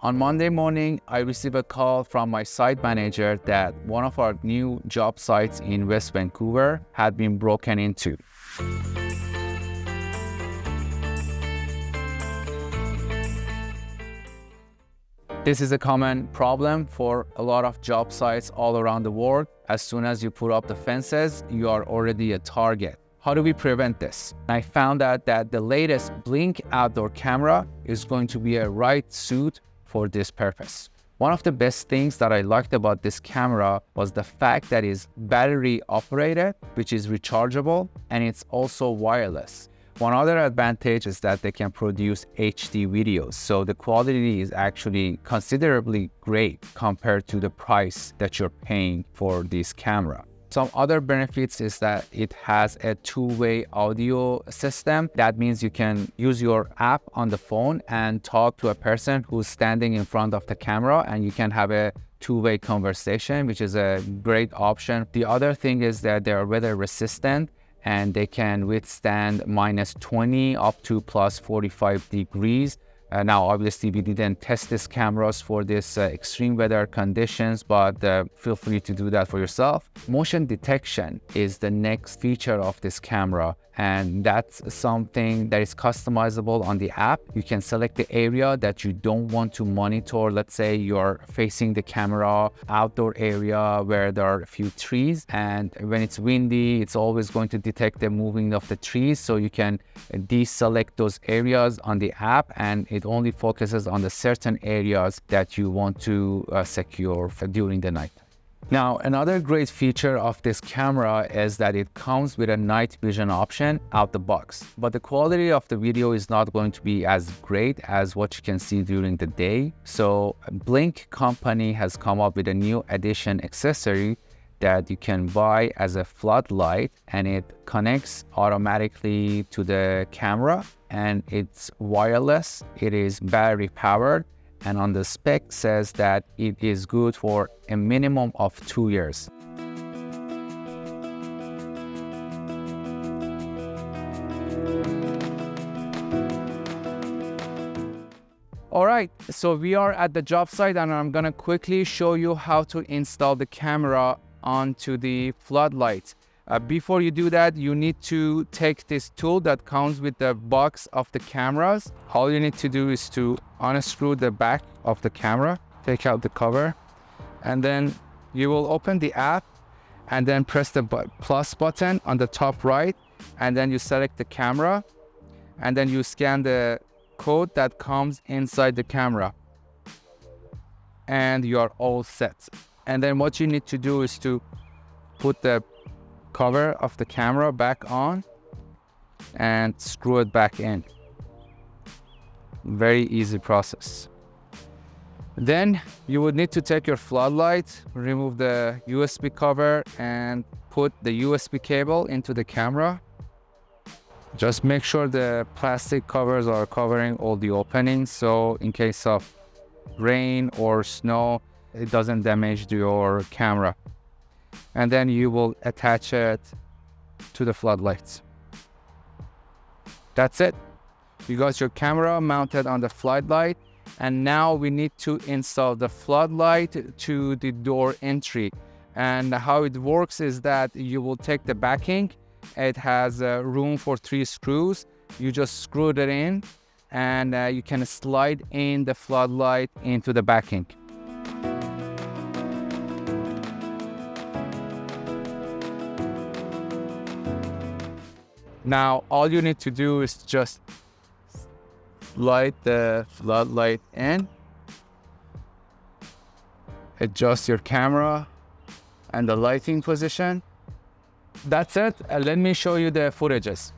On Monday morning, I received a call from my site manager that one of our new job sites in West Vancouver had been broken into. This is a common problem for a lot of job sites all around the world. As soon as you put up the fences, you are already a target. How do we prevent this? I found out that the latest Blink outdoor camera is going to be a right suit for this purpose. One of the best things that I liked about this camera was the fact that it's battery operated, which is rechargeable, and it's also wireless. One other advantage is that they can produce HD videos, so the quality is actually considerably great compared to the price that you're paying for this camera. Some other benefits is that it has a two-way audio system. That means you can use your app on the phone and talk to a person who's standing in front of the camera, and you can have a two-way conversation, which is a great option. The other thing is that they are weather resistant, and they can withstand -20 up to +45 degrees. Now, obviously, we didn't test these cameras for this extreme weather conditions, but feel free to do that for yourself. Motion detection is the next feature of this camera, and that's something that is customizable on the app. You can select the area that you don't want to monitor. Let's say you're facing the camera outdoor area where there are a few trees, and when it's windy, it's always going to detect the moving of the trees. So you can deselect those areas on the app, and it only focuses on the certain areas that you want to secure during the night. Now, another great feature of this camera is that it comes with a night vision option out the box. But the quality of the video is not going to be as great as what you can see during the day. So Blink company has come up with a new addition accessory that you can buy as a floodlight, and it connects automatically to the camera, and it's wireless. It is battery powered, and on the spec says that it is good for a minimum of 2 years. All right, so we are at the job site, and I'm gonna quickly show you how to install the camera onto the floodlight. Before you do that, you need to take this tool that comes with the box of the cameras. All you need to do is to unscrew the back of the camera, take out the cover, and then you will open the app and then press the plus button on the top right, and then you select the camera, and then you scan the code that comes inside the camera, and you are all set. And then what you need to do is to put the cover of the camera back on and screw it back in. Very easy process. Then you would need to take your floodlight, remove the USB cover, and put the USB cable into the camera. Just make sure the plastic covers are covering all the openings, so in case of rain or snow, it doesn't damage your camera. And then you will attach it to the floodlights. That's it. You got your camera mounted on the floodlight, and now we need to install the floodlight to the door entry. And how it works is that you will take the backing. It has room for 3 screws. You just screw it in, and you can slide in the floodlight into the backing. Now, all you need to do is just slide the floodlight in, adjust your camera and the lighting position. That's it. Let me show you the footages.